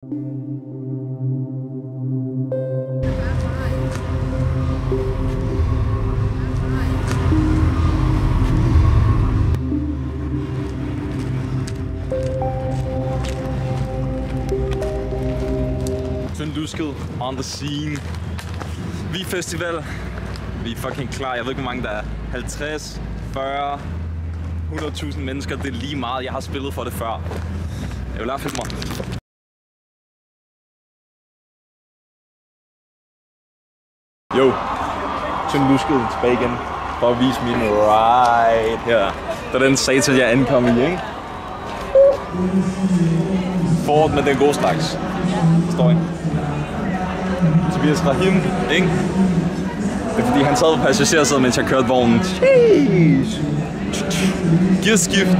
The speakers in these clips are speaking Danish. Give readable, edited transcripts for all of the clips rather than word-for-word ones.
Tyndlusket on the scene. Vi festival. Vi er fucking klar. Jeg ved ikke, hvor mange der er. 50, 40, 100.000 mennesker. Det er lige meget. Jeg har spillet for det før. Jeg vil lade filme mig. Jo. Tyndlusket tilbage igen. For at vise min ride her. Der er den satan, jeg ankom i, ikke? Ford med den gode slags. Forstår I? Tobias Rahim, ikke? Det er fordi han sad på passagersædet, mens jeg kørte vognen. Gearskift.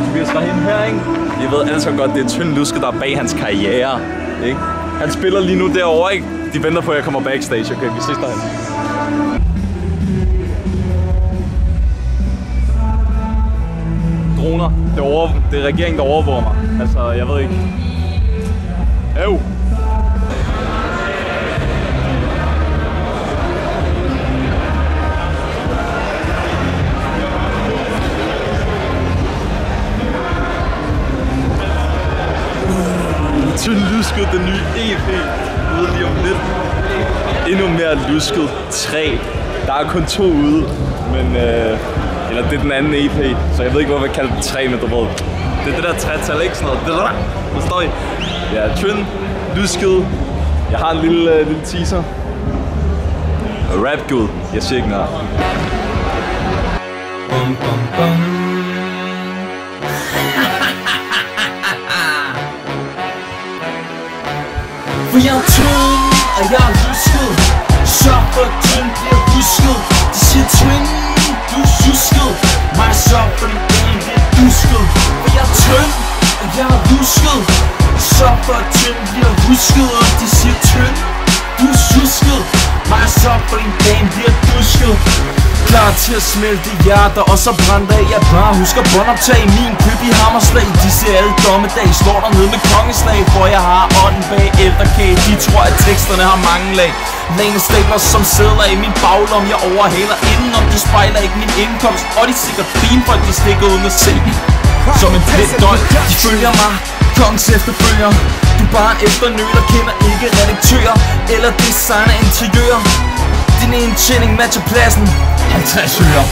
Tobias Rahim her, ikke? Jeg ved altså godt, det er Tyndlusket, der er bag hans karriere, ikke? Han spiller lige nu derovre, ikke? De venter på, at jeg kommer backstage, okay? Vi ses derhen. Droner. Det er regeringen, der overvåger mig. Altså, jeg ved ikke. Øv! Tyndlusket, den nye EP, ude lige om lidt. Endnu mere lusket 3. Der er kun 2 ude, men eller det er den anden EP, så jeg ved ikke, hvorfor jeg kalder det 3, men du ved. Det er det der tretal, ikke sådan noget. Forstår I? Ja, Tyndlusket. Jeg har en lille teaser. Rap Gud. Jeg siger ikke noget. Bum, bum, bum. For jeg er tynd, og jeg er lusket. Så for tynd bliver husket. De siger twin, du er jusket. Mig så for den ene bliver dusket. For jeg er tynd, og jeg er lusket. Så for tynd bliver husket. Og de siger twin, du er jusket. Mig så for din dame bliver dusket. Klar til at smelte hjerter, og så brændte af. Jeg bare husker båndoptag i min køb i Hammerslag. De ser alle dommedag, slår der ned med kongeslag. For jeg har ånden bag ældrekage. De tror at teksterne har mange lag. Længe stabler som sædler i min baglom. Jeg overhaler indenom, de spejler ikke min indkomst. Og de er sikkert fine, for de stikker uden at se dem. Som en blind døj, de følger mig, kongens efterfølger. Du er bare en efternøler, kender ikke redaktører eller designer interiører. Din indtjening matcher pladsen 50 øre.